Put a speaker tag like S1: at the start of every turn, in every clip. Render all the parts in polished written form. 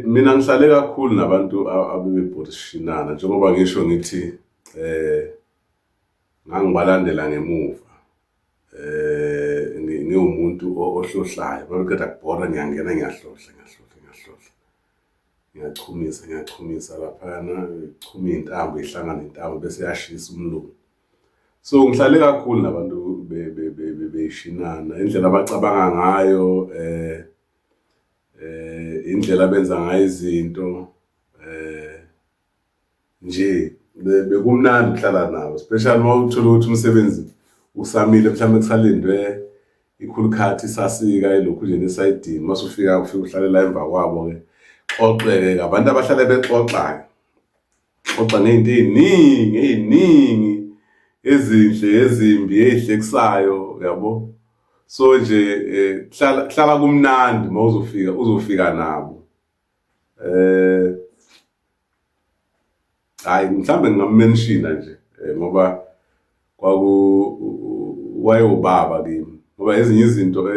S1: Mina ngihlale kakhulu nabantu abebebhorishinana njengoba ngisho ngithi ngangibalandela ngemuva. Ngiwumuntu ohlohlayo, makuqeda kubhora ngiyangena ngiyahlohla. Ngiyachumisa laphana, ichuma iy'ntambo ihlangane intambo bese yashisa umlungu. So ngihlale kakhulu nabantu beyishinana, indlela abacabanga ngayo, indlela abenza ngayo izinto, nje bekumnandi ukuhlala nabo, especially uma uthola ukuthi umsebenzi usamile, mhlawumbe kusalindwe ikhulukhathi isasika elokhu nje nesayidini, mase ufika uhlalela emva kwabo-ke xoxe-ke abantu abahlale bexoxa-ke, xoxa ngey'nto ey'ningi ezinhle ezimbi ey'hlekisayo, yabo. So nje kuhlala kumnandi uma uzofika nabo. Hhayi mhlawumbe ngingamu-mention-a nje ngoba wayewubaba kimi, ngoba ezinye izinto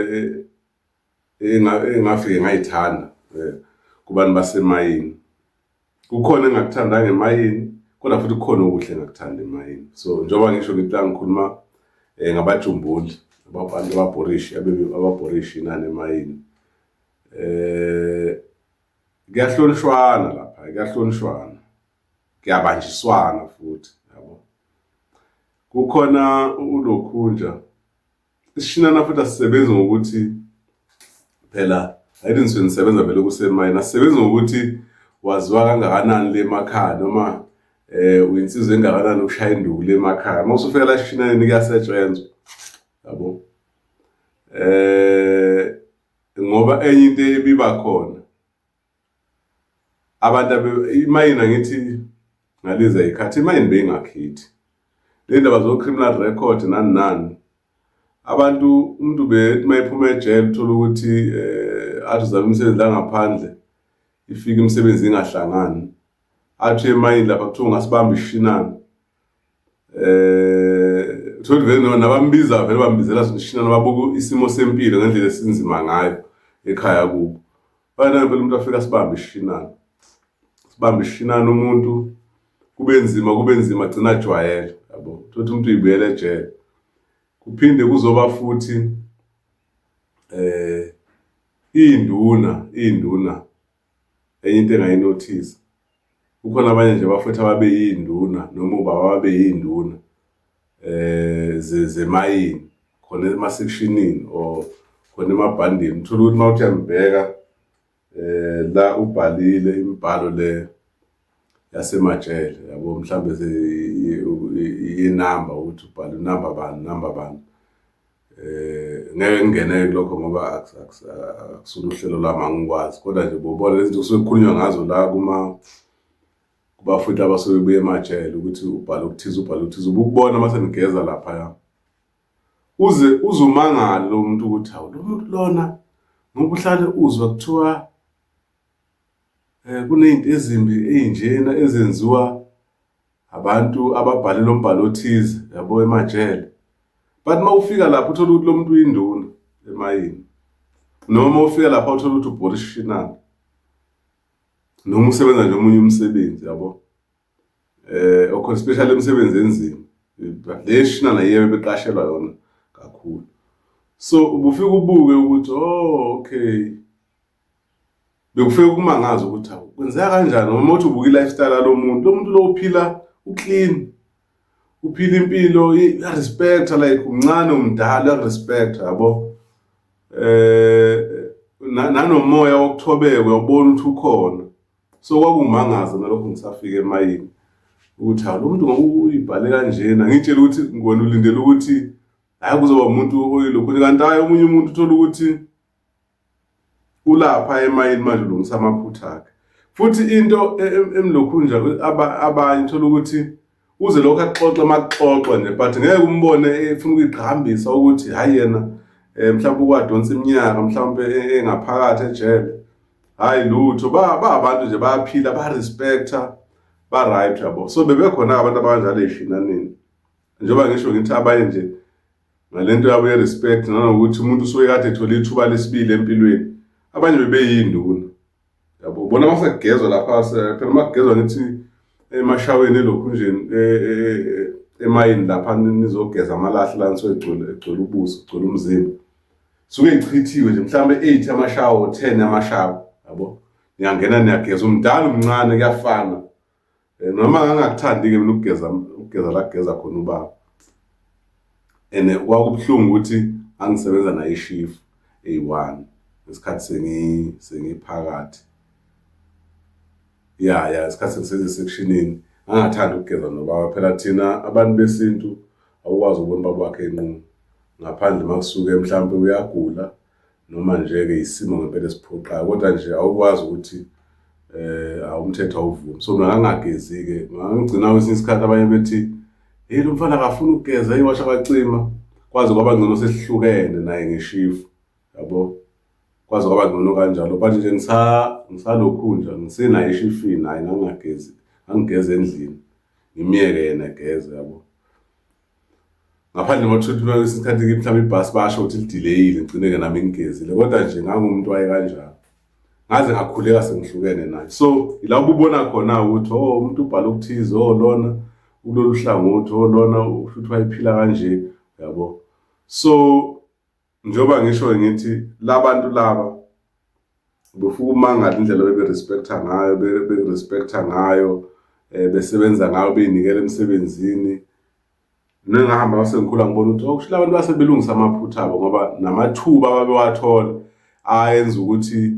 S1: engafike ngayithanda kubantu basemayini. Kukhona engakuthandanga emayini, kodwa futhi kukhona okuhle engakuthanda emayini. So njengoba ngisho ngithi la ngikhuluma ngabajumbuli, abantu ababhorishi inani emayini. Kuyahlonishwana lapha, kuyahlonishwana, kuyabanjiswana futhi, yabo. Kukhona ulokhunja isishinana futhi asisebenzi ngokuthi phela ayithi nisebenza vele kusemayini, asisebenzi ngokuthi waziwa kangakanani le emakhaya noma uyinsizwa engakanani ukushaya induku le emakhaya. Uma usufika la esishinaneni kuyasetshenzwa, yabo. Ngoba enye into ebiba khona abantu imayini, angithi ngaliza ikhathi imayini beyingakhithi le ndaba zo-criminal record nani. Abantu umuntu bethi mayiphuma ejele uthola ukuthi athi uzama imisebenzi la ngaphandle, ifika imisebenzi ingahlangani, athi emayini lapha kuthiwa ungasibamba isishinana. Uthole vele nabambiza vele bambizela isishinana, babuka isimo sempilo ngendlela esinzima ngayo ekhaya kubo. Bayana vele umuntu afika sibamba isishinana, umuntu kube nzima agcina ajwayele, yabo. Uthole umuntu uyibuyela ejele. Kuphinde kuzoba futhi iy'nduna enye into engayinothisa, kukhona abanye nje bafethu ababeyiy'nduna noma ubaba babeyiy'nduna zemayini khona ema-sectionini or khona emabhandini. Uthola ukuthi uma uthi uyambheka la ubhalile imibhalo le yasemajele, yabo, mhlawumbe inamba ukuthi ubhale number bani. Ngeke ngingene kulokho ngoba akusona uhlelo lami, angikwazi, kodwa nje bobona lezi zinto kusuke kukhulunywa ngazo la kubafuthi abasuke bebuye emajele ukuthi ubhale ukuthize ubukubona mase nigeza laphaya. Uze umangale lo muntu ukuthi hawu, lo muntu lona ngoba uhlale uzwa kuthiwa kuney'nto ezimbi ey'njena ezenziwa abantu ababhale lo mbhalo othize, yabo, emajele. But uma ufika lapho uthola ukuthi lo muntu uyinduna emayini, noma ufika lapho uthola ukuthi ubhorishinana, noma usebenza nje omunye umsebenzi, yabo. Especially imisebenzi enzima, le shinana yiyo beqashelwa yona kakhulu. So ubufika ubuke ukuthi okay, bekufike kumangaza ukuthi hawu kwenzeka kanjani. Noma uthi ubuka i-lifestyle lo muntu lo uphila uclean, uphila impilo uyarespecta, like umncane umdala uyarespecta, yabo. Nanomoya wokuthobeka uyabona ukuthi ukhona. So kwakumangaza nalokho ngisafika emayini ukuthi hawu, lo muntu ngoba uyibhale kanjena, ngitshela ukuthi ngibona ulindele ukuthi hayi kuzoba umuntu oyilokhu, kanti hayi omunye umuntu uthola ukuthi ulapha emayini manje ulungisa amaphutha akhe. Futhi into emlokhunja abanye uthola ukuthi uze lokho axoxe makuxoxwa nje, but ngeke umbone efuna ukuyiqhakambisa ukuthi hayi yena mhlawumbe ukwadonsa iminyaka mhlawumbe engaphakathi ejele. Hayi lutho, abantu nje bayaphila, barespecta, ba-right, yabo. So bebekhona abantu abanjalo ey'shinaneni, njengoba ngisho ngithi abanye nje ngalento yabo ye-respect, nanokuthi umuntu usuke kade ethole ithuba lesibili empilweni, abanye bebeyinduna. ubona masegezwa lapha phela makugezwa ngithi emashaweni elokhu nje emayini lapha nizogeza amalahle la nisuke egcwele ubuso egcwele umzimba suke ichithiwe nje mhlawumbe 8 amashawa 10 amashawa yabo niyangena niyageza umdala umncane kuyafana noma ngangakuthandi ke mina ukugeza la kugeza khona ubaba ene kwakubuhlungu ukuthi angisebenza nayo ishift A1 isikhathi sengiphakathi isikhathi sengisebenza sectionini angathanda ukugeza nobaba phela thina abantu besintu awukwazi ukubona baba wakhe enqunu ngaphandle makusuke mhlawumbe uyagula noma nje ke isimo ngempela esiphoqayo kodwa nje awukwazi ukuthi awumthetho awuvumi so mina ngangagezi ke ngangigcina kwesinye isikhathi abanye bethi lo mfana akafuna ukugeza iwasha kacima kwazi kwaba ngcono sesihlukene naye ngeshifu yabo kwazi kwaba ngcono kanjalo manje nje ngisalokhu nje ngisenayo ishifini naye ngangagezi angigeze endlini ngimiyeke yena egeze yabo ngaphandle mothuthuma kwesikhathi ke mhlawumbe ibhasi basho ukuthi lidelayile ngigcineke nami ngigezile kodwa nje ngangumuntu waye kanjalo ngaze ngakhuleka sengihlukene naye so ila ububona khona ukuthi umuntu ubhala ukuthize lona kulolu hlangothi lona ushuthi wayiphila kanje yabo so njoba ngisho ngithi labantu laba befuka umangala indlela beberespecta ngayo berespecta ngayo besebenza ngayo beyinikela emsebenzini nengahamba basengikhula ngibona ukuthi okushila abantu basebelungisa amaphutha abo ngoba namathuba babewathola ayenza ukuthi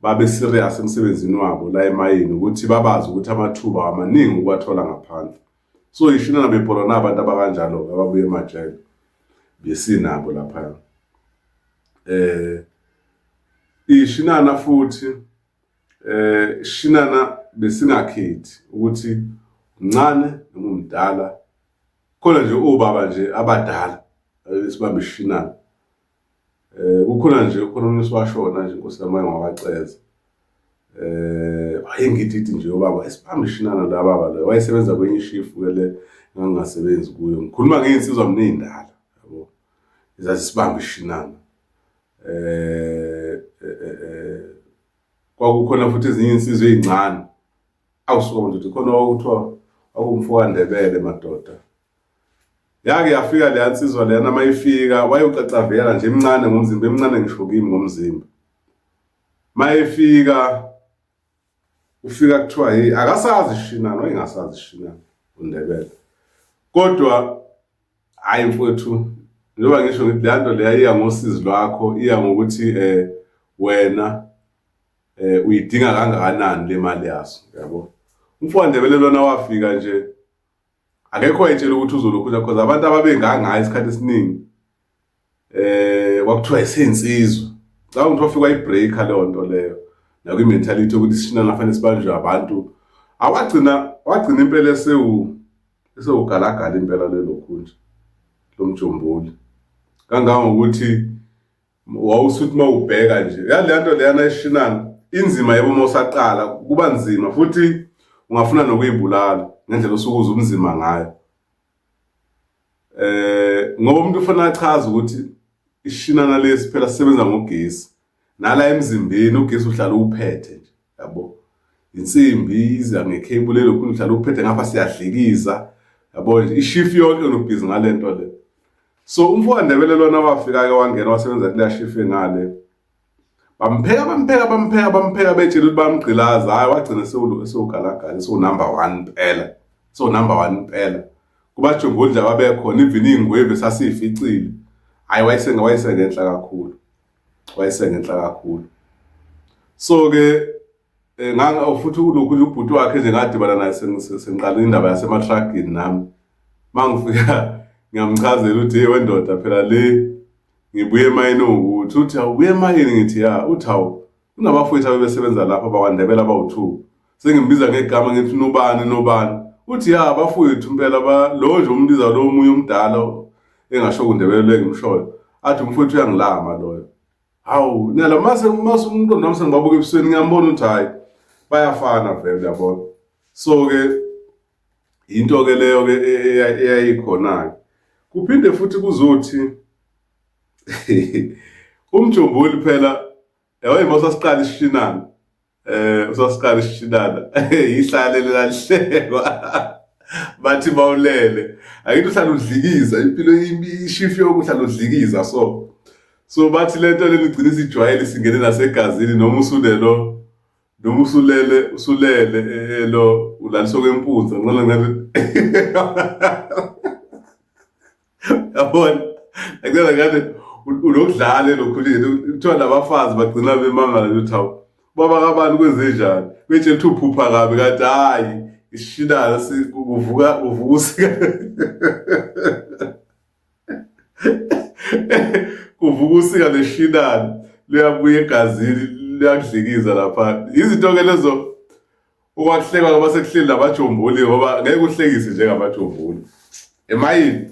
S1: babe serious emsebenzini wabo la emayini ukuthi babazi ukuthi amathuba amaningi ukwathola ngaphandle so ishina nabepolona abantu abakanjalo ababuye emajele besinabo lapha ishinana futhi shinana besingakhethi ukuthi uncane noma umdala khona nje obaba nje abadala esibambe ishinana kukhona nje khona umuntu siwashona nje inkosi yami ngawaceza wayengithithi nje obaba esibambe ishinana la baba lo wayesebenza kwenye ishifu le ngangasebenzi kuyo ngikhuluma ngeinsizwa mina indala yabo izathi sibambe ishinana kwakukhona futhi ezinye insizwe ezincane awusuka nje khona okuthiwa akumfuka Ndebele madoda yake yafika le yansizwa lena mayifika wayocacavela nje emncane ngomzimba emncane ngisho kimi ngomzimba mayifika ufika kuthiwa akasazi ishinana wayengasazi ishinana uNdebele kodwa hayi mfowethu njengoba ngisho ngithi le nto leya iya ngosizi lwakho iya ngokuthi wena uyidinga kangakanani le mali yaso yabo umfowethu Ndebele lona wafika nje akekho ayitshela ukuthi uzolokhuza because abantu ababengangayo isikhathi esiningi wakuthiwa isensizwa ngicabanga ukuthi wafika ibreaker leyo nto leyo nakwi mentality ukuthi ishinana nafanele sibanjwe abantu wagcina impela esewugalagala impela lelokhu nje lomjomboli kangangokuthi wawusuthi mawubheka nje yale nto leyana ishinana inzima yebo mosaqala kuba nzima futhi ungafuna nokuyibulala ngendlela osukuza umzima ngayo ngoba umuntu ufana achaza ukuthi ishinana lesi phela sisebenza ngogesi nala emzimbeni ugesi uhlala uphethe nje yabo insimbi iza ngecable lokhu uhlala uphethe ngapha siyadlikiza yabo ishift yonke unobhizi ngale nto le so umfowethu Ndebele lona wafika ke wangena wasebenza kule shift ngale bampheka betshela ukuthi bamgqilaza hayi wagcina sewugalagala number 1 phela number 1 phela kubajomboli nje ababekhona even ingweve sasiyificile hayi wayesengenhla kakhulu so ke futhi kulokhu ubhuti wakhe nje ngadibana naye sengiqala indaba yasematragini nami mangifika ngiyamchazela ukuthi wendoda phela le ngibuye emayini ukuthi uthi awubuye emayini ngithi uthi awu kunabafowethu abesebenza lapha abakwaNdebele abawu2 sengimbiza ngegama ngithi nobani uthi abafowethu impela lo nje umbiza lo omunye umdala engasho kuNdebele ngimshoyo athi umfowethu uyangilama loyo hawu nala mase umuntu nami sengibabuka ebusweni ngiyambona ukuthi hayi bayafana vele yabona so ke into ke leyo ke eyayikhona kuphinde futhi kuzothi umjomboli phela yawayimasa siqala ishinana usasikali Shinana ihlale lelahlekwa bathi bawulele akithi uhlala udlikiza impilo ishifi yokuhlala udlikiza so bathi lento leli igcina isijwayele singene nasegazini noma usulelo noma usulele lo ulalisho kwempunza ngicela ngathi yabona ngicela ngathi ulokudlala lokhu kuthiwa nabafazi bagcina bemangala ukuthi hawu baba kabani kwenze njani betshela ukuthi uphupha kabi kanti hayi isishidala kuvuka usika kuvuka usika leshidala liyabuya egazini liyakudlikiza lapha izinto ke lezo okwakuhlekwa ngoba sekuhleli nabajomboli ngoba ngeke uhlekise njengamajomboli emayini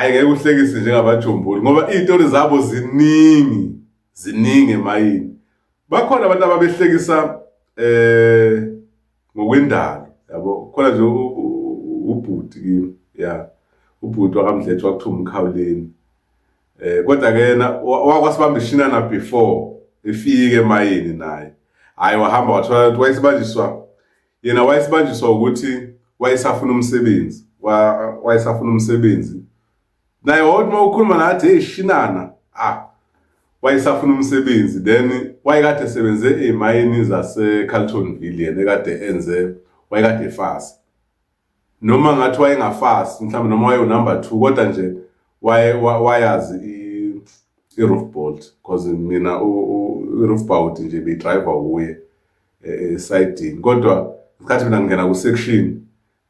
S1: ngeke uhlekise njengamajomboli ngoba izitori zabo ziningi emayini bakhona abantu ababehlekisa ngokwendalo yabo khona nje ubhuti kimi ubhuti wakamdlethe wakuthiwa umkhawuleni kodwa ke yena wakwasibamba ishinana before efike emayini naye wahamba wathola ukuthi wayesibanjiswa ukuthi wayesafuna umsebenzi naye wathi uma ukhuluma nathi hey Shinana wayesafuna umsebenzi then wayekade esebenze emayini zase-Carltonville yena ekade wayekade efasa noma ngathi wayengafasi mhlawumbe noma wayenumber 2 kodwa nje wayazi i-roof bolt because mina i-roof bolt nje be-driver kuye esayidini kodwa isikhathi mina ngingena ku-section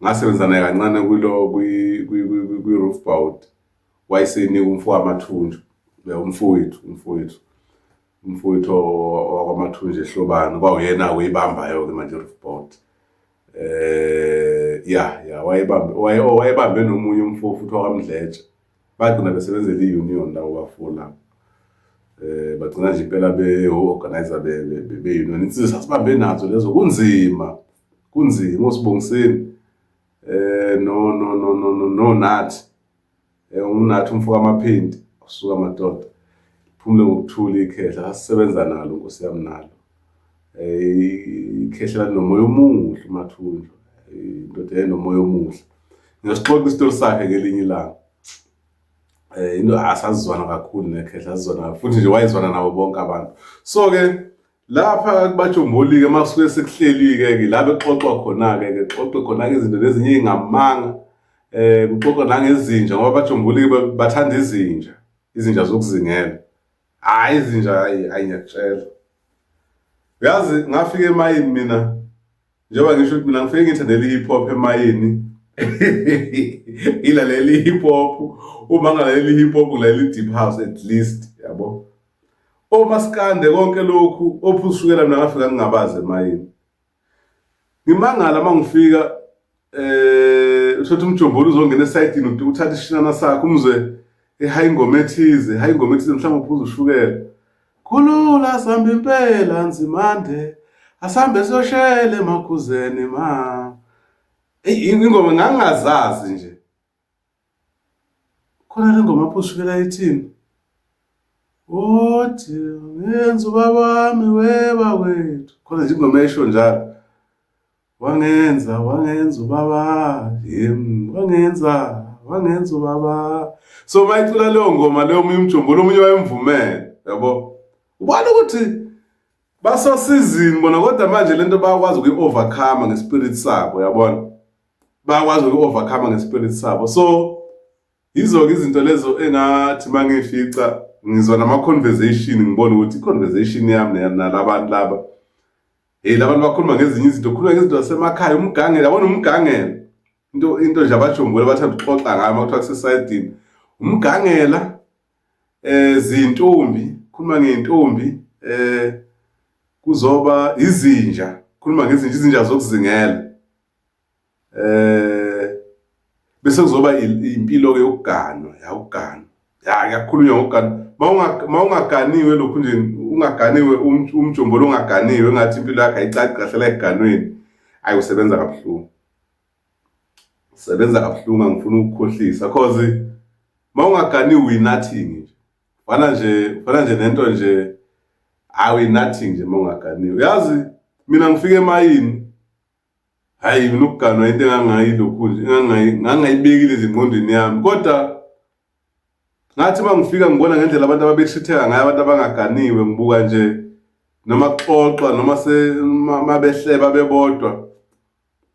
S1: ngasebenza naye kancane kwi-roof bolt wayesenika umfowethu amathunju umfowethu wakwamathunju ehlobana kwawuyena uyibambayo ke manje roof bolt wayebambe nomunye umfowethu futhi wakwamdletshe bagcina besebenzela i-union lawo bafuna bagcina nje impela be-organizer be-union insizwa sasibambe nazo lezo kunzima uSibongiseni no nathi unathi umfoko amaphindi usuka amadoda phumule ngokuthula ikhehla sasisebenza nalo Nkosi yami nalo ikhehla nomoya omuhle umathunju indoda enomoya omuhle ngisixoxa isitori sakhe ngelinye ilanga into asazizwana kakhulu nekhehla asizwana futhi nje wayezwana nabo bonke abantu so ke lapha kubajomboli ke masuke sekuhleli ke la bexoxwa khona ke xoxe khona izinto lezinye ingamanga kuxoxa nangezinja ngoba abajomboli bathanda izinja zokuzingela izinja ngiyakutshela uyazi ngafika emayini mina njengoba ngisho ukuthi mina ngifike ngithandela i-hip hop emayini ilalela i-hip hop uma ngalalela i-hip hop ngalalela i-deep house at least yabo omaskande konke lokhu ophusukela mina ngafika ngingabazi emayini ngimangala mangifika uthatha umjombolo uzongena esayidini uthatha ishinana sakho umzwe hayi ingoma ethize mhlawumbe uphuza ushukela khulula sihamba impela nzimande asambe siyoshele emakhuzeni ingoma ngangazazi nje khona le ngoma apho ushukela ithini othi ngenza ubabami weba wethu khona nje ingoma esho njalo wangenza ubaba wangenza ubaba so mayicula leyo ngoma leyo omunye umjombolo omunye wayemvumele yabo ubona ukuthi basosizini bona kodwa manje lento bayakwazi ukuyi-overcome ngespirit sabo yabona bayakwazi ukuyi-overcome ngespirit sabo so yizo-ke izinto lezo engathi uma ngiyifica ngizwa nama-conversation ngibona ukuthi i-conversation yami nalabantu laba labantu bakhuluma ngezinye izinto khuluma ngezinto zasemakhaya umgangela yabona umgangela into nje abajombole bathanda ukuxoxa ngayo makuthiwa kusesayidini umgangela zintombi khuluma ngey'ntombi kuzoba izinja khuluma izinja zokuzingela bese kuzoba impilo-ke yokuganwa kuyakhulunywa ngokuganwa mawungaganiwe lokhu nje ungaganiwe umjombolo ungaganiwe engathi impilo yakhe ayicaci kahle la eganweni usebenza kabuhlungu angifuna ukukhohlisa cause mawungaganiwe uyi-nothing nje fana nje nento nje uyi-nothing nje mawungaganiwe yazi mina ngifike emayini, hayi mina ukuganwa into engangayilokhu nje ngangayibekile ezingqondweni yami, kodwa ngathi mangifika ngibona ngendlela abantu ababeshitheka ngayo, abantu abangaganiwe, ngibuka nje noma kuxoxwa noma mabehleba bebodwa,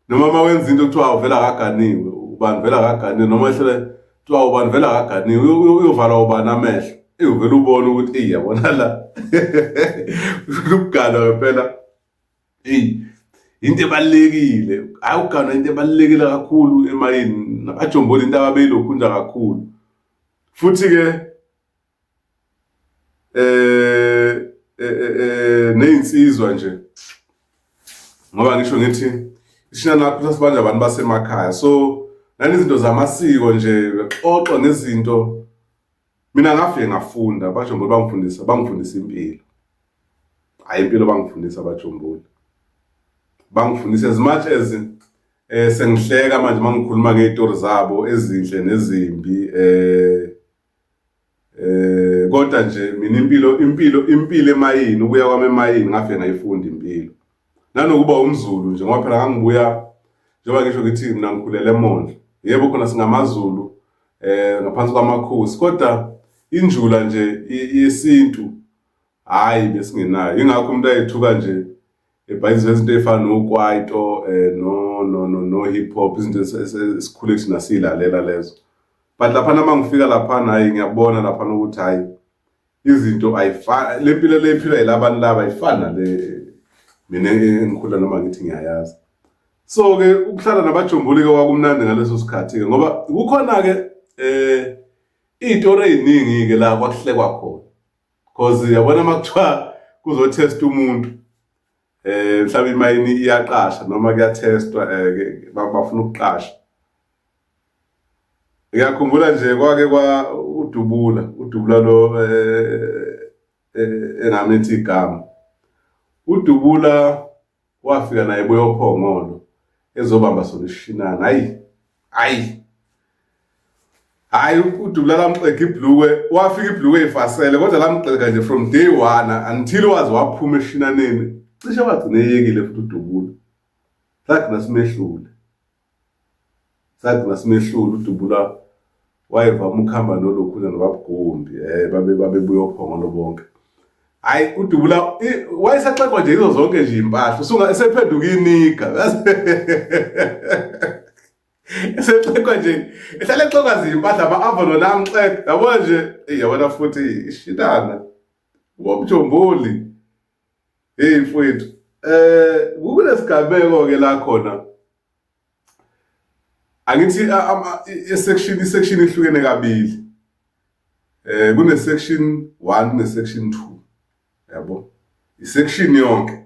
S1: noma mawenza into kuthiwa uvela akaganiwe, ubani vela akaganiwe, noma ehlele kuthiwa ubani vela akaganiwe, uyovala ubani amehlo, uvela ubone ukuthi yabona la ukuganwa phela into ebalekile. Hayi ukuganwa into ebalekile kakhulu emayini, nabajomboli into ababeyilokhunja kakhulu. Futhi ke neyinsizwa nje, ngoba ngisho ngithi ishina nakho sasibanje abantu basemakhaya, so nanizinto zamasiko nje bexoxa ngezinto. Mina ngafike ngafunda, abajomboli bangifundisa impilo. Hayi impilo bangifundisa abajomboli, bangifundisa as much as sengihleka manje mangikhuluma ngey'tori zabo ezinhle nezimbi, kodwa nje mina impilo emayini, ukuya kwami emayini ngafike ngayifunda impilo. Nanokuba umZulu nje, ngoba phela ngangibuya, njengoba ngisho ngithi mina ngikhulele eMondlo, yebo khona singamaZulu ngaphansi kwamakhosi, kodwa injula nje yesintu hayi besingenayo. Ingakho umuntu ayethuka nje ebhayiziwe izinto ey'fana nokwaito no hip hop, izinto esikhule thina silalela lezo. But laphana mangifika laphana, hayi ngiyabona laphana ukuthi hayi izinto ayifani, le mpilo le philwa yilabantu laba ayifani nale mina engikhula noma ngithi ngiyayazi. So ke ukuhlala nabajomboli ke kwakumnandi ngaleso sikhathi ke, ngoba kukhona ke iy'tori ey'ningi ke la kwakuhlekwa khona, cause yabona makuthiwa kuzotesta umuntu, mhlawumbe imayini iyaqasha noma kuyatestwa, bafuna ukuqasha. Ngiyakhumbula nje kwake kwa uDubula lo engamithi igama. uDubula wafika naye ebuyophongolo ezobamba sona isishinana. Hayi uDubula lamxega ibhlukwe, wafika ibhlukwe ey'fasele, kodwa lamxega nje from day one until waze waphuma eshinaneni. Cishe wagcina eyekile futhi uDubula. Sagcina simehlule. uDubula wayevama ukuhamba nolokhuna nobabugombi, babebuya ophongolo bonke. Hayi uDubula wayesaxekwa nje izo zonke nje iy'mpahla, esephenduka iniga. Esexekwa nje, ehlala exoka zimpahla, ama-avolo namxeka, yabona nje, yabona futhi ishitana womjomboli. Mfowethu, kukulesigameko-ke la khona, angithi isection ihlukene kabili. Kune-section 1 ne-section 2, yabo, isection yonke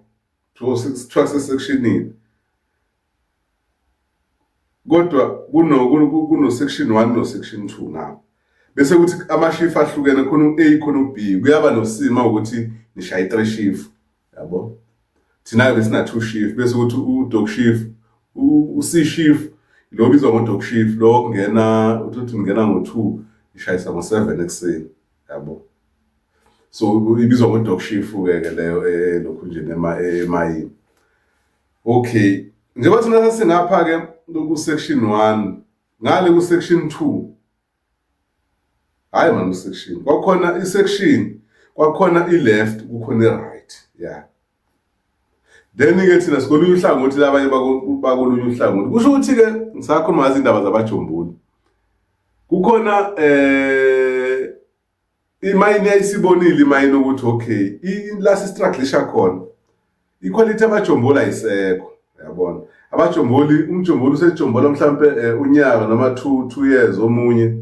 S1: kuthiwa sesectionini, kodwa kuno-section 1 no-section 2 nawo. Bese kuthi amashifu ahlukene, khona u-A khona u-B, kuyaba nosima ukuthi nishaye 3 shift, yabo. Thina-ke besina 2 shift, bese kuthi u-dog shift, u-C shift lo bizwa ngo-dog shift, lo kungena uthi ngena ngo-2 ishayisa ngo-7 ekuseni, yabo. So ibizwa ngo-dog shift-ke leyo lokhu nje emayini. Okay, njengoba thina sasingapha-ke ku-section 1, ngale ku-section 2, hayi manje u-section, kwakukhona i-section, kwakukhona i-left, kukhona i-right, yeah. Then-ke thina sikolunye uhlangothi labanye bakolunye uhlangothi. Kusho ukuthi-ke ngisakhuluma ngazi indaba zabajomboli. Kukhona imayini yayisibonile imayini ukuthi okay, la sistrugglisha khona, iquality abajomboli ayisekho, yabona. Umjomboli usejombola mhlambe unyaka noma 2 years, omunye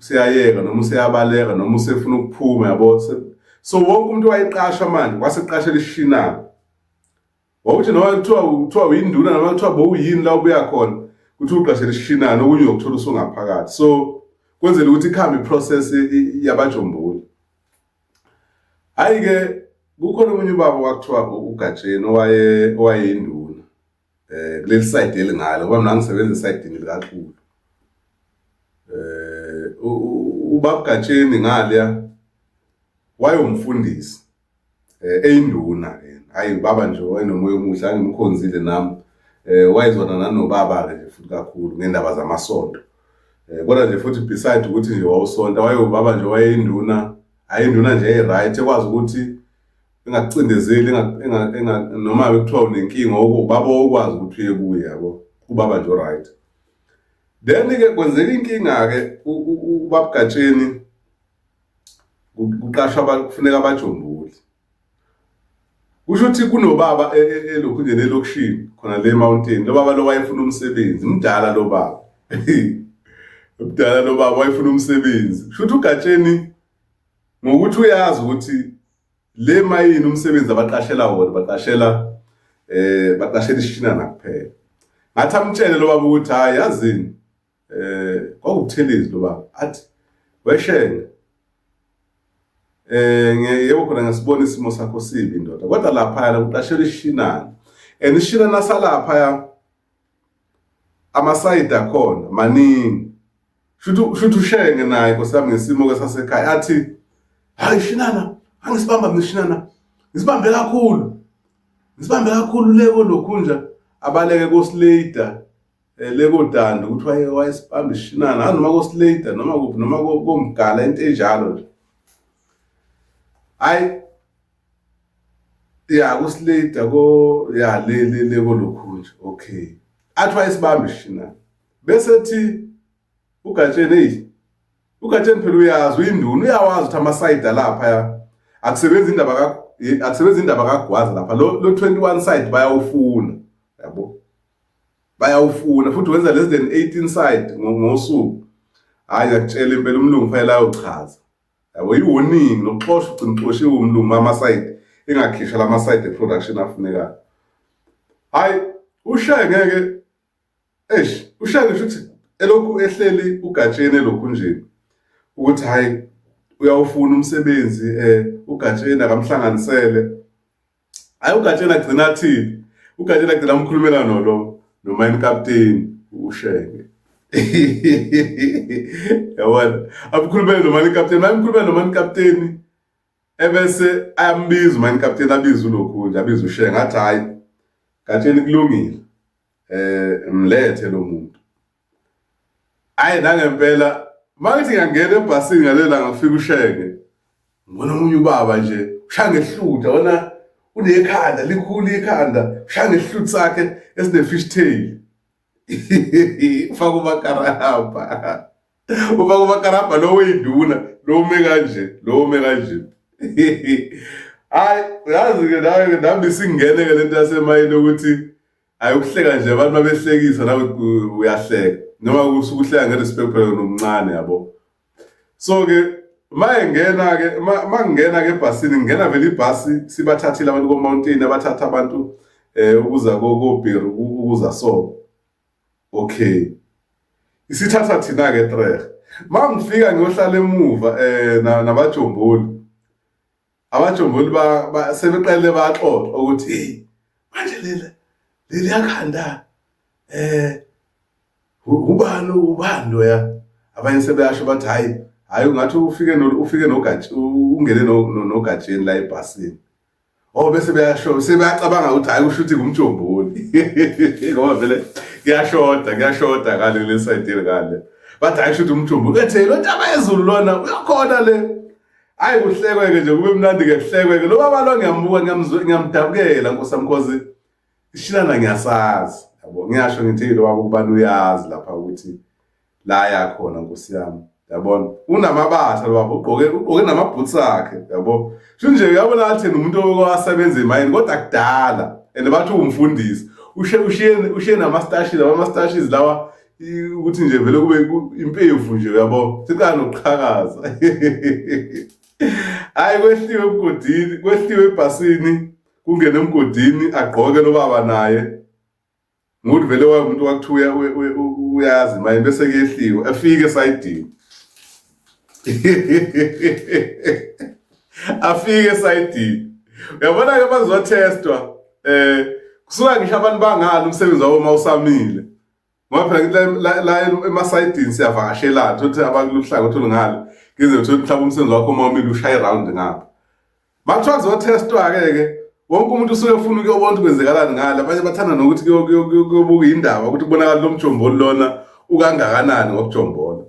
S1: useyayeka noma useyabaleka noma usefuna ukuphuma, yabo. So wonke umuntu wayeqashwa manje waseqashela isishinana. Wawuthi noma kuthiwa uyinduna noma kuthiwa bowuyini la ubuya khona, kuthi uqashela isishinana, okunye ukuthola usungaphakathi. So kwenzela ukuthi ikhambe iprocess yabajomboli. Hayi-ke kukhona omunye ubaba wakuthiwa uGatsheni owayeyinduna kuleli side elingalo, ngoba mina ngisebenza esayidini likaXulu. Ubaba Gatsheni ngaliya wayomfundisi eyinduna yena, hayi ubaba nje wayenomoya omuhle angimkhonzile nami wayezona nanobaba-ke nje futhi kakhulu ngendaba zamasonto. Kodwa nje futhi beside ukuthi nje wawusonta wayewubaba nje wayeyinduna, ayinduna nje e-right ekwazi ukuthi engakucindezeli noma bekuthiwa unenkinga ubaba okwazi ukuthi uye kuye yabo, ubaba nje o-right. Then-ke kwenzeka inkinga-ke ubaba Gatsheni kuqashwa kufuneka abajombuli. Kusho ukuthi kunobaba elokhu nje nelokishini khona le mountain, lo baba lo wayefuna umsebenzi, mdala lo baba. Mdala lo baba wayefuna umsebenzi. Kusho ukuthi uGatsheni ngokuthi uyazi ukuthi le mayini umsebenzi abaqashela wona baqashela ishinana kuphela. Ngathi amtshele lo baba ukuthi hayi yazini kwakuthelezi lo baba athi weshenge yebo khona ngasibona isimo sakho sibi indoda, kodwa lapha kuqashela ishinana and ishinana salapha amasayidi akhona maningi. Shuthi ushenge naye nkosami ngesimo ke sasekhaya athi hayi shinana angisibamba mishinana ngisibambe kakhulu leko lokhunja abaleke koSlater leko danda ukuthi wayesibamba ishinana noma koSlater noma kuphi noma komgala into enjalo nje. Hayi ya koSlater leko lokhunja okay athi wayesibamba ishinana bese thi uGatsheni phela uyazi uyinduna uyawazi ukuthi amasayidi lapha akusebenzi indaba kaGwaza lapha lo 21 side bayawufuna yabo, bayawufuna futhi wenza less than 18 side ngosuku. Hayi ngiyakutshela impela umlungu fanele ayochaza yabo, i-warning nokuxoshwa ugcinixoshiwe umlungu amasayidi engakhishwa lama side production afunekayo. Hayi ushenge-ke ushenge shuthi elokhu ehleli uGatsheni elokhu nje ukuthi hayi uyawufuna umsebenzi uGatsheni akamhlanganisele. Hayi uGatsheni agcina athini, uGatsheni agcina amkhulumela no-mine captain ushenge. Yabona amkhulumela no-mine captain ebese ayambiza u-mine captain abiza ulokhu nje abiza ushenge athi hayi Gatsheni kulungile mlethe lo muntu. Hayi nangempela makithi ngiyangena ebhasini ngalela ngafika ushenge ngibona omunye ubaba nje ushanga ehlutha wona unekhanda likhulu ikhanda ushanga ehlutha sakhe esine-fish tail. Ufaka umakarabha lo weyinduna lo ume kanje. Hayi yazi-ke nawe nami singene-ke lento yasemayini ukuthi ayikuhleka nje abantu mabehlekisa nawe uyahleka noma usuke uhleka ngerespect phela nomncane yabo. So-ke mangingena-ke ebhasini ngingena vele ibhasi sibathathile abantu ko-mountain abathatha abantu ukuza koBhiri ukuza so okay isithatha thina-ke Trege. Mangifika ngiyohlala emuva nabajomboli, abajomboli sebeqalile baxoxa ukuthi hey manje leli yakhanda ubani loya, abanye sebeyasho bathi hayi ungathi ufike ungene noGatsheni la ebhasini. Bese sebeyacabanga ukuthi hayi ushuthi ngumjomboli ngoba vele kuyashoda ngale le side ngale bathi hayi ushuthi umjomboli ethe lo ntaba yezulu lona uyakhona le. Hayi kuhlekweke nje kube mnandi-ke kuhlekweke lo baba lo ngiyambuka ngiyamdabukela nkosami because ishinana ngiyasazi yabo, ngiyasho ngithi lo baba ukubani uyazi lapha ukuthi la yakhona nkosi yami yabona unamabatha lo baba ugqoke namabhoots akhe yabo. Nje uyabona ngathi umuntu owasebenza emayini kodwa kudala and bathi umfundisi ushiye nama-stashes lawa ukuthi nje vele kube impevu nje yabo siqala nokuqhakaza. Hayi kwehliwe ebhasini kungena emgodini agqoke lo baba naye ngokuthi vele umuntu wakuthiwa uyazi mayini bese kuyehliwe afike esayidini. Afike esayidini uyabona-ke bazotestwa kusuka ngisho abantu bangani umsebenzi wabo mawusamile ngoba phela la emasayidini siyavakashelana ukuthi abantu luhlanga uthole ngalo ngize ukuthi mhlawumbe umsebenzi wakho mawumile ushaye round ngapha. Makuthiwa kuzotestwa-ke wonke umuntu usuke ufuna ukuyobona kwenzekalani ngale. Abanye bathanda nokuthi kuyobuka indaba ukuthi kubonakala lo mjombolo lona ukangakanani ngokujombola.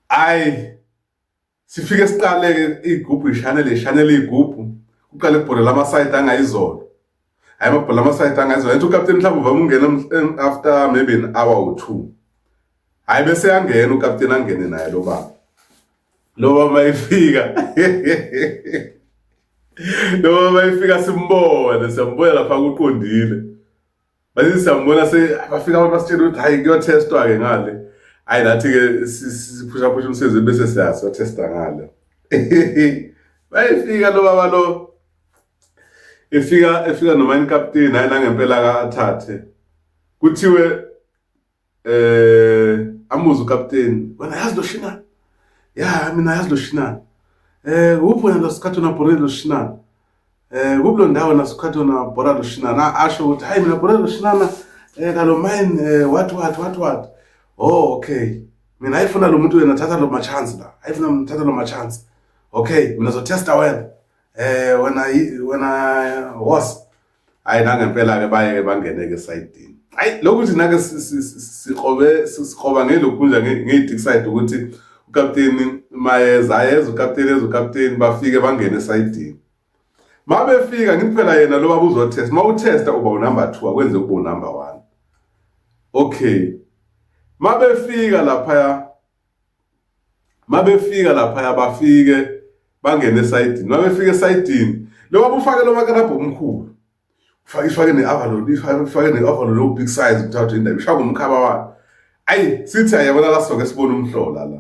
S1: Hayi sifike siqale igroup ishanele igroup uqale kubholela amasayiti angayizona. Hayi mabhola amasayiti angayizona. Ethi uCaptain mhlawumbe uvama ungena after maybe an hour or 2. Hayi bese yangena uCaptain angene naye lo baba. Lo baba efika. Lo baba efika simbona lapha kuqondile. Bese siyambona bafika abantu basitshela ukuthi hayi kuyotestwa ke ngale. Hayi nathi ke siphusha umsebenzi bese siyazi testa ngale. Bayifika lo baba lo efika noma incaptain hayi ngempela akathathe. Kuthiwe amuzu captain wena yazi lo Shinana. Ya mina yazi lo Shinana. Upho na sikhathi na Borelo Shinana. Kublo ndawo na sikhathi na Borelo Shinana asho ukuthi hayi mina Borelo Shinana kalo mine what. Oh okay. Mina ayifuna lo muntu wena thatha lo ma chance la. Ayifuna umthatha lo ma chance. Okay, mina zo testa wena. Wena was hayi ngempela ke baye bangene ke side. Hayi lokuthi nake sikhoba ngelokhunja ngedik side ukuthi uCaptain mayeza uCaptain bafike bangene esayidini. Mabefika ngithi phela yena lo baba uzotest. Mawutesta uba unumber 2 akwenze kube unumber 1. Okay. Mabefika lapha bafike bangene esayidini. Mabefika esayidini lo baba ufake lo makarabho omkhulu. Ifake ne-overload lo big size kuthatha indaba. Ishaka umkhaba wakhe. Ayi sithi ayabona la soke sibona umhlola la.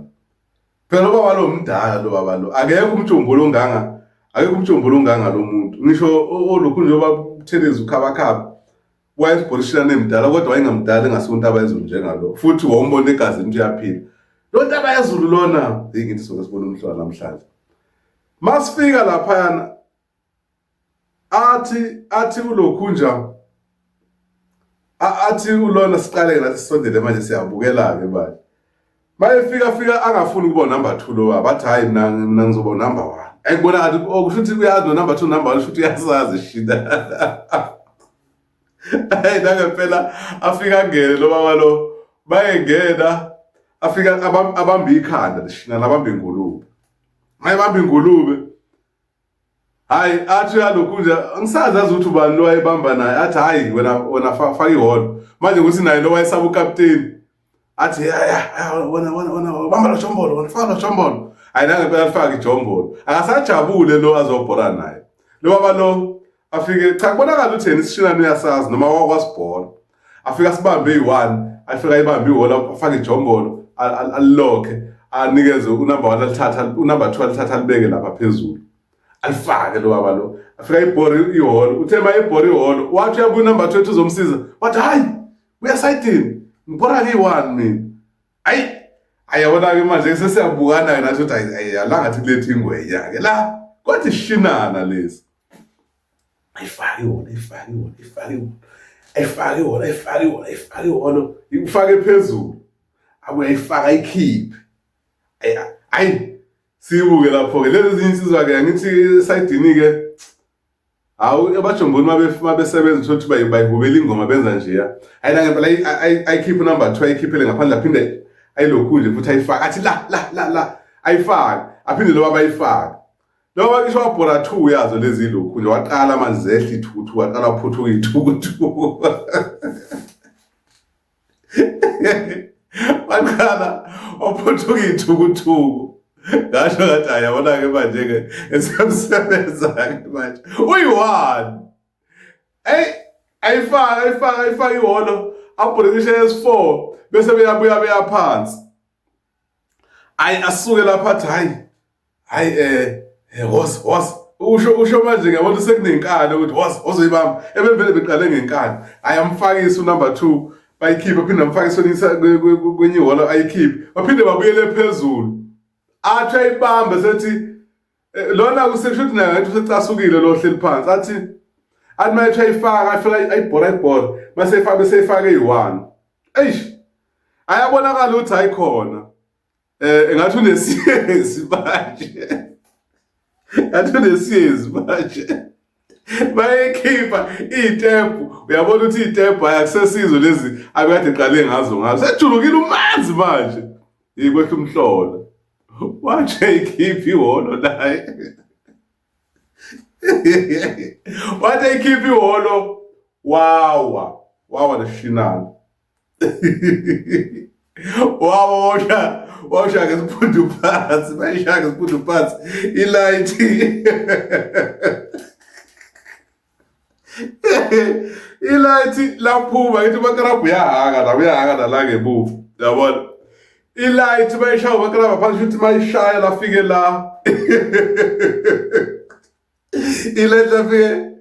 S1: Phela lo baba lo mdala lo baba lo. Akekho umjombolo onganga lo muntu. Ngisho olokhu nje obabutheleza ukhabakhaba. Wayesibholishina nemdala kodwa wayengamdala engasonto abayezulu njengalo. Futhi wawumbona egazini ukuthi uyaphila. Lo nto abayezulu lona ngithi soke sibona umhlola namhlanje. Masifika lapha yana athi ulokhunja athi ulona siqale la sisondele manje siyabukela ke manje. Bayefika angafuni ukuba number 2 lo baba. Bathi hayi mina ngizoba number 1. Ayibona ngathi okushuthi uyazi no number 2 number 1 shuthi uyasazi shida. Hayi ngempela afika ngene lo baba lo bayengena afika abamba ikhanda lishina nabamba ingulube. Hayi bamba ingulube. Hayi athi yalokhunja ngisazazi ukuthi ubani lo wayebamba naye. Athi hayi wena faka iholo. Manje ukuthi naye lo wayesaba uCaptain. Athi wena bamba lo jombolo wena faka lo jombolo. Hayi ngempela afaka ijombolo. Akasajabule lo azobhola naye. Lo baba lo afike cha kubonakala ukuthi yena isishinana uyasazi noma wakwasibhola. Afika sibambe i1 afika ibambe iholo afaka ijombolo alilokhe anikeze unumber 1 alithatha unumber 2 alithatha libeke lapha phezulu. Alifake lo baba lo afika ibhori iholo uthema ibhori iholo wathi uyabuya number 2 uzomsiza wathi hayi uyasayidini ngibhora ngi1 mina ayabona ke manje sesiyabukana ke nathi ukuthi ayalanga athi kulethi ingwenya ke la kwathi Shinana lesi ayifake iholo ifake phezulu akuyayifaka ikhiphe sibuke lapho ke lezi zinsizwa ke ngithi sayidini ke awu abajomboni mabesebenza ukuthi bayihubela ingoma benza nje ya hayi ngempela ayikhiphe number 2 ayikhiphele ngaphandle aphinde ayilokhunje futhi ayifaka athi la ayifaka aphinde lo abayifaka lo bakisho wabhora 2 yazo lezi lokhunje waqala manje zehla ithuthu waqala phuthuka ithuthu waqala ophuthuka ithuthu ngasho ngathi ayabona ke manje ke esemsebenza ke manje uyi1 ayifaka iholo abhulekishe S4 bese beyabuya phansi asuke lapha athi hayi was usho manje ngiyabona sekunenkani ukuthi ozoyibamba ebevele beqale ngenkani ayamfakisa unumber 2 bayikhipha phinde amfakisa kwenye iholo ayikhiphe baphinde babuyele phezulu athi ayibambe sethi lona kusekushuthi naye ngathi usecasukile lo hleli phansi athi maye ayifaka afika ayibhora mase efake i1 ayabonakala ukuthi ayikhona engathi unesiyezi manje bayekhipha iy'tebhu, uyabona ukuthi iy'tebhu akusesizo lezi abekade qale ngazo sejulukile umanzi manje kwehla umhlolo wathi eyikhipha ihholo naye wathi eyikhipha ihholo wawa neshinana wawusha ngesiphundu phansi bayishaya ngesiphundu phansi ilayithi ilayithi laphuma ngithi umakarabha uyahanga nala ngemuva yabona ilayithi bayishaya umakarabha phansi ukuthi mayishaya lafike la ilayithi lafike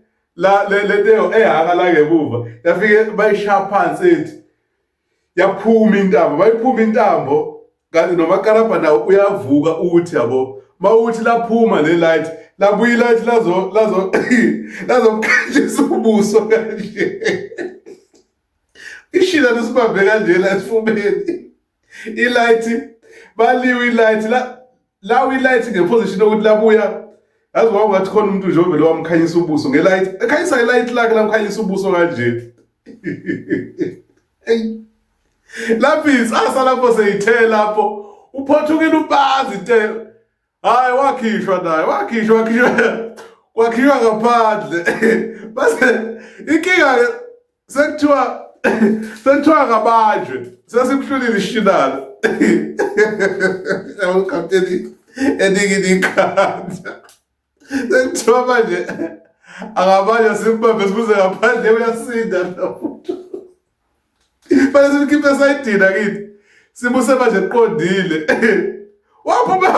S1: lento ehanga la ngemuva yafike bayishaya phansi ethi yaphuma intambo bayiphuma intambo kanti nomakarabha nawo uyavuka uthi yabo mawuthi laphuma le light labuya ilayithi lazokhanjisa ubuso kanje ishila lesibambe kanje la esifubeni ilayithi baliwe ilayithi lawo ilayithi ngeposition ukuthi labuya yazi ungathi khona umuntu nje ovele wamkhanyisa ubuso ngelayithi ekhanyisa ilayithi lakhe lamkhanyisa ubuso kanje lapho lapho seyithe lapho uphothukile ubazi te hayi wakhishwa naye wakhishwa ngaphandle base inkinga sekuthiwa ngabanjwe sesikuhlulile ishinala kapteni endingini ikhanda sekuthiwa manje angabanye simbambe sibuze ngaphandle uyasinda nafuthi fanele simkhiphe esayidini akithi sibuse manje kuqondile waphuma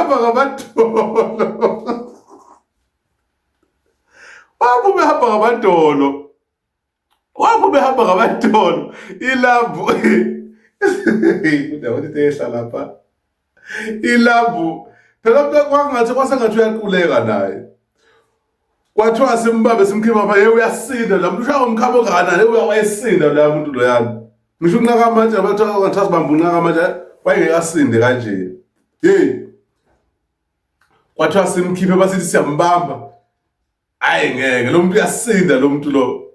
S1: ehamba ngamadolo ilambu ndabona into ehla lapha ilambu phela umuntu kwangathi kwasengathi uyaquleka naye kwathiwa simbambe simkhipha pha uyasinda la muntu ushaya umkhabo ngana wayesinda la muntu loyana ngisho unaka amanje abantu angathathi bamba unaka amanje wayengekasinde kanje kwathiwa simkhiphe basithi siyambamba hayi ngeke lo muntu uyasinda lo muntu lo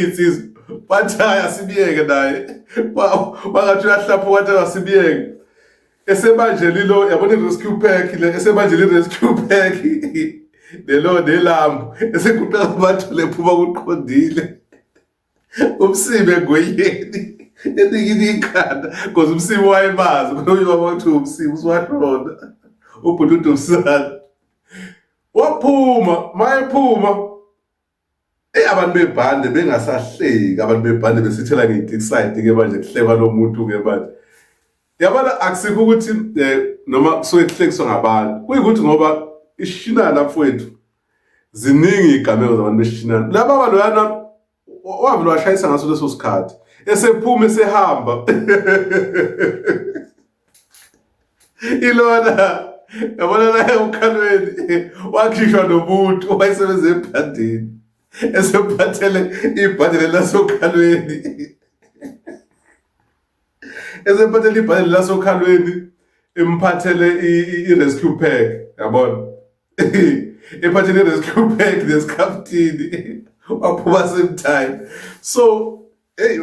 S1: insizwe bathaya sibiyeke naye wangathi uyahlapha wathi asibiyeke esemanje lilo yabona i-rescue pack le esemanje i-rescue pack lelo nelambu esekuqala abantu lephuma kuqondile umsibe ngoyeni endingini ikhanda because umsibe wayemazi kuloyo wabathi umsibe uswatona ubhududu usana waphuma mayephuma abantu bebhande bengasahleki abantu bebhande besithela nge-side ke manje kuhlekwa lo muntu ke manje yabona akusikho ukuthi noma kusuke kuhlekiswa ngabantu kuyikuthi ngoba ishinana mfowethu ziningi igameko zabantu beshinana laba baloyana wavele washayisa ngaso leso sikhathi esephuma esehamba ilona yabona naye ukhalweni wakhishwa nomuntu wayesebenza ebhandeni esephathele ibhandele lasokhalweni lasokhalweni emphathele i-rescue pack yabona ephathele i-rescue pack nesikhaftini waphuma same time so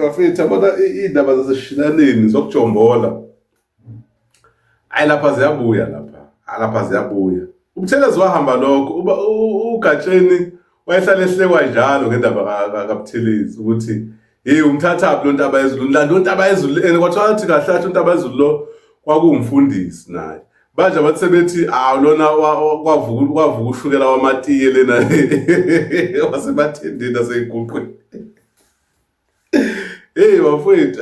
S1: bafethu yabona iy'ndaba zaseshinaneni zokujombola hayi lapha ziyabuya uButhelezi wahamba lokho uGatsheni wayehlala ehlekwa njalo ngendaba kaButhelezi ukuthi umthathaphi lo ntaba yezulu lo ntaba yezulu and kwathiwa athi kahle untaba yezulu lo kwakungumfundisi naye manje bathi sebethi lona kwavuka ushukela wamatiye lena wasebathendeni aseyiguqweni bafowethu